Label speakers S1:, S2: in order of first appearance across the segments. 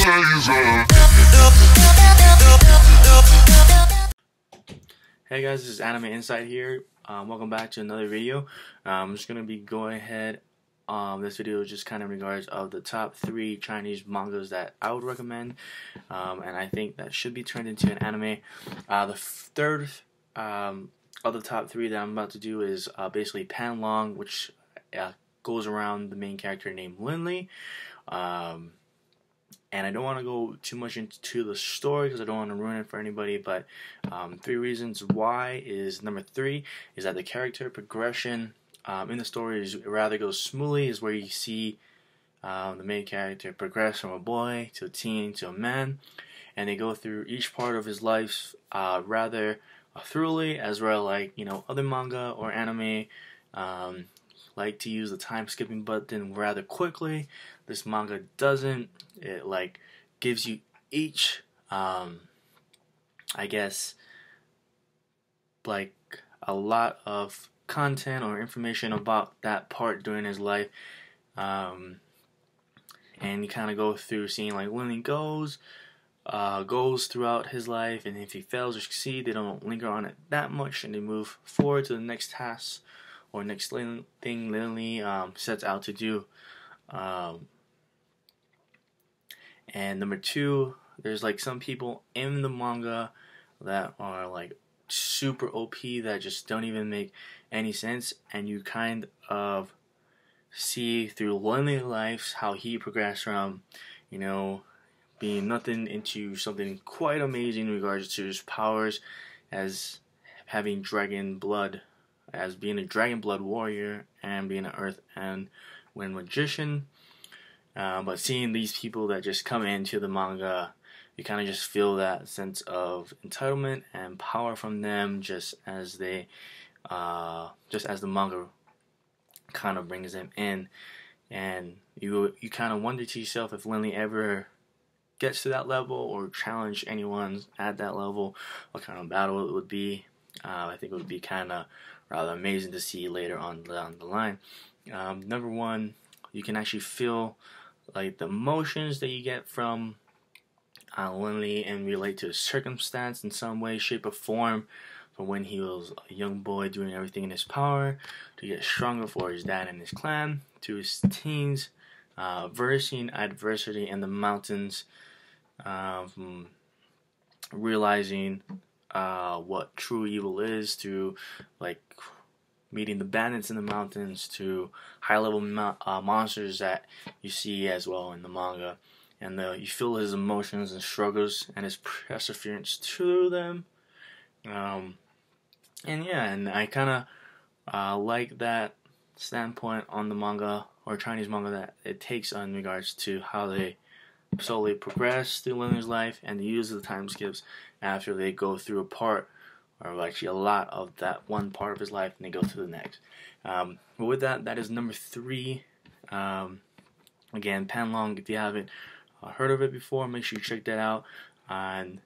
S1: Hey guys, this is Anime Insight here. Welcome back to another video. I'm just gonna be going ahead. This video is just kind of in regards of the top 3 Chinese mangas that I would recommend, and I think that should be turned into an anime. The third of the top 3 that I'm about to do is basically Panlong, which goes around the main character named Linley. And I don't want to go too much into the story because I don't want to ruin it for anybody, but 3 reasons why is number 3 is that the character progression in the story is rather goes smoothly, is where you see the main character progress from a boy to a teen to a man, and they go through each part of his life rather thoroughly, as well like other manga or anime like to use the time skipping button rather quickly. This manga doesn't. It like gives you each I guess like a lot of content or information about that part during his life, and you kind of go through seeing like when he goes throughout his life, and if he fails or succeeds, they don't linger on it that much, and they move forward to the next task or next thing Lily sets out to do. And number 2, there's like some people in the manga that are like super OP that just don't even make any sense, and you kind of see through Linley's life how he progressed from being nothing into something quite amazing in regards to his powers, as having dragon blood, as being a dragon blood warrior, and being an earth and wind magician. But seeing these people that just come into the manga, you kind of just feel that sense of entitlement and power from them, just as the manga kind of brings them in, and you kind of wonder to yourself if Linley ever gets to that level or challenge anyone at that level, what kind of battle it would be. I think it would be kind of rather amazing to see later on down the line. Number 1, you can actually feel like the emotions that you get from Linley and relate to his circumstance in some way, shape, or form, from when he was a young boy doing everything in his power to get stronger for his dad and his clan, to his teens, versing adversity in the mountains, realizing what true evil is, to like meeting the bandits in the mountains, to high-level monsters that you see as well in the manga, and you feel his emotions and struggles and his perseverance through them. And I kind of like that standpoint on the manga or Chinese manga that it takes in regards to how they slowly progress through Linley's life and the use of the time skips after they go through a part, or actually a lot of that one part of his life, and they go to the next. But with that is number 3. Again, Panlong. If you haven't heard of it before, make sure you check that out. And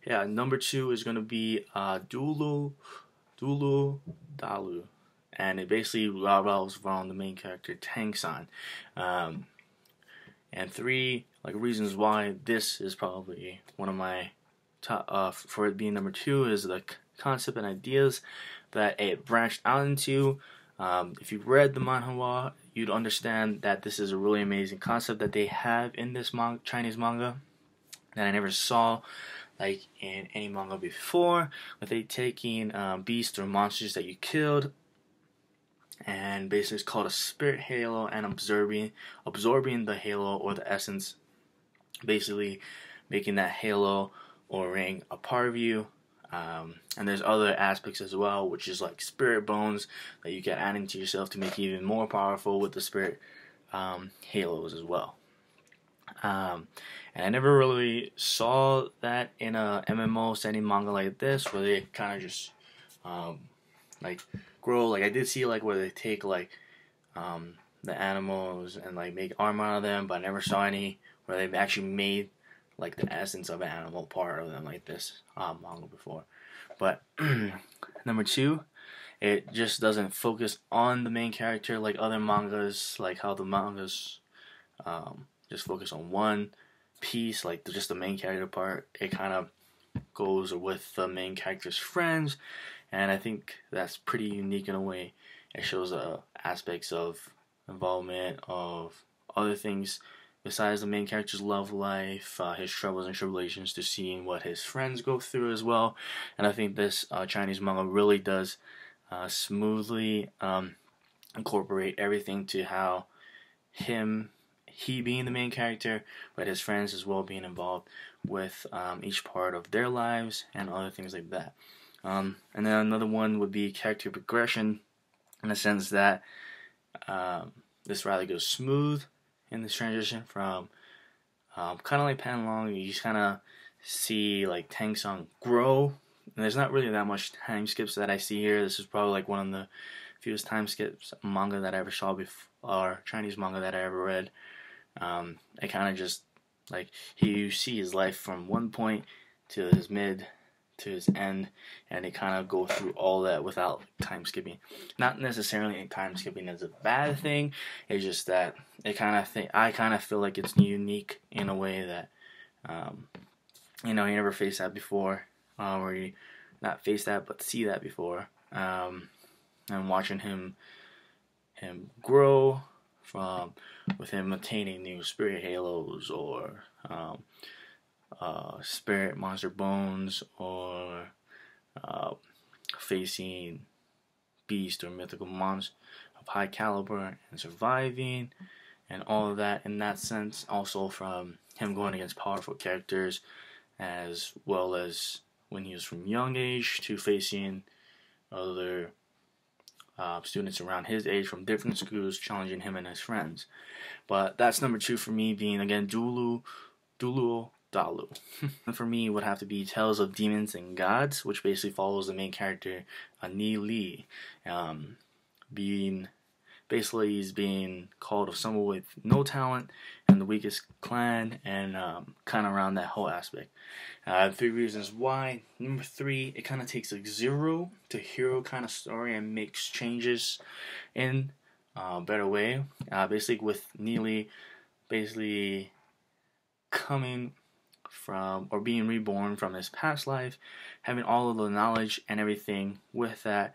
S1: yeah, number 2 is gonna be Douluo Dalu, and it basically revolves around the main character Tang-san. And 3 like reasons why this is probably one of my top for it being number 2 is the concept and ideas that it branched out into. If you read the manhwa, you'd understand that this is a really amazing concept that they have in this Chinese manga that I never saw like in any manga before, with they taking beasts or monsters that you killed, and basically it's called a spirit halo, and absorbing the halo or the essence, basically making that halo or ring a part of you. And there's other aspects as well, which is like spirit bones that you can add into yourself to make you even more powerful with the spirit halos as well. And I never really saw that in a MMO setting manga like this, where they kind of just like grow. Like I did see like where they take like the animals and like make armor out of them, but I never saw any where they've actually made like the essence of an animal part of them like this manga before. But number 2, it just doesn't focus on the main character like other mangas, like how the mangas just focus on one piece, like just the main character part, it kind of goes with the main character's friends, and I think that's pretty unique in a way. It shows aspects of involvement of other things besides the main character's love life, his troubles and tribulations, to seeing what his friends go through as well. And I think this Chinese manga really does smoothly incorporate everything to how he being the main character, but his friends as well being involved with each part of their lives and other things like that. And then another one would be character progression, in the sense that this rather goes smooth in this transition from kind of like Penn Long. You just kind of see like Tang Sung grow, and there's not really that much time skips that I see here. This is probably like one of the fewest time skips manga that I ever saw before, or Chinese manga that I ever read. It kind of just like you see his life from one point to his mid to his end, and they kind of go through all that without time skipping. Not necessarily time skipping is a bad thing. It's just that I kind of feel like it's unique in a way that you never faced that before, or you not face that but see that before. And watching him grow from with him attaining new spirit halos, or spirit monster bones, or facing beast or mythical monsters of high caliber and surviving, and all of that in that sense. Also from him going against powerful characters, as well as when he was from young age to facing other students around his age from different schools, challenging him and his friends. But that's number 2 for me, being again Douluo Dalu. And for me, it would have to be Tales of Demons and Gods, which basically follows the main character, Ni Li, he's being called of someone with no talent and the weakest clan, and kind of around that whole aspect. 3 reasons why. Number 3, it kind of takes a zero to hero kind of story and makes changes in a better way. Basically with Neely basically coming from, or being reborn from his past life, having all of the knowledge and everything with that,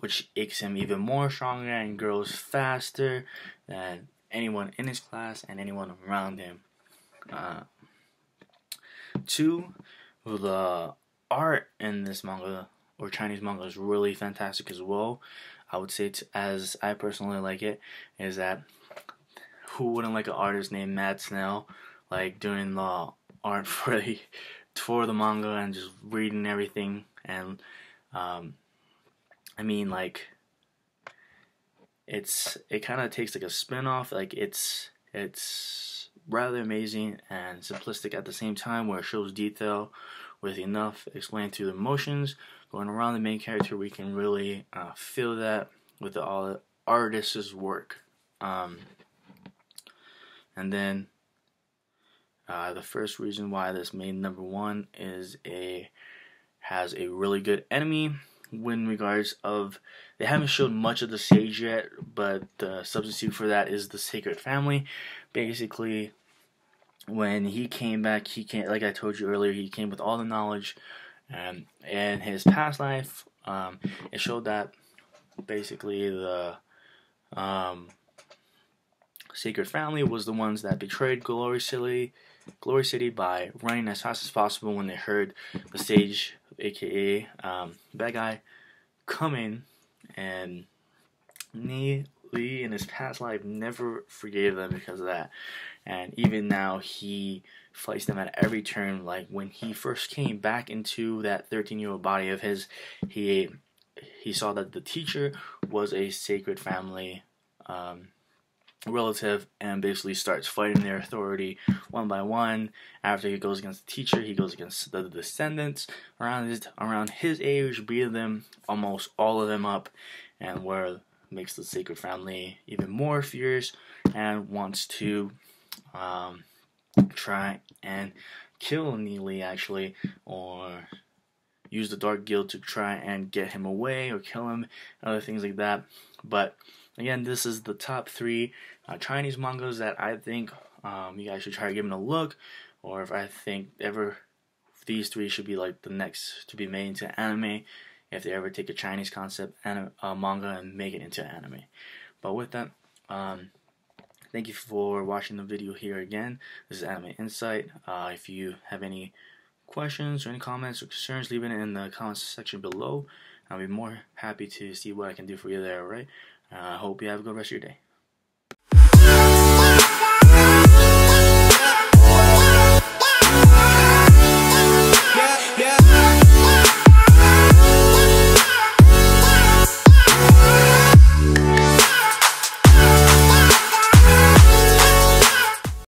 S1: which makes him even more stronger and grows faster than anyone in his class and anyone around him. 2, the art in this manga, or Chinese manga, is really fantastic as well. I would say, as I personally like it, is that who wouldn't like an artist named Matt Snell, like doing the art for the manga and just reading everything. And I mean, like, it kind of takes like a spin-off. Like it's rather amazing and simplistic at the same time, where it shows detail with enough explained through the emotions going around the main character. We can really feel that with all the artist's work. And then the first reason why this made number 1 is has a really good enemy. In regards of, they haven't showed much of the sage yet, but the substitute for that is the sacred family. Basically, when he came back, like I told you earlier, he came with all the knowledge, and in his past life, it showed that basically the sacred family was the ones that betrayed Glory City by running as fast as possible when they heard the sage, aka bad guy, coming. And Ni Li in his past life never forgave them because of that, and even now he fights them at every turn. Like when he first came back into that 13-year-old body of his, he saw that the teacher was a sacred family relative, and basically starts fighting their authority one by one. After he goes against the teacher, he goes against the descendants around his age, beating them, almost all of them up, and where makes the sacred family even more fierce and wants to try and kill Neely, actually, or use the Dark Guild to try and get him away or kill him, other things like that. But again, this is the top 3 Chinese mangas that I think you guys should try to give them a look, or if I think ever these three should be like the next to be made into anime, if they ever take a Chinese concept manga and make it into anime. But with that, thank you for watching the video here again. This is Anime Insight. If you have any questions or any comments or concerns, leave it in the comments section below. I'll be more happy to see what I can do for you there, alright? I hope you have a good rest of your day.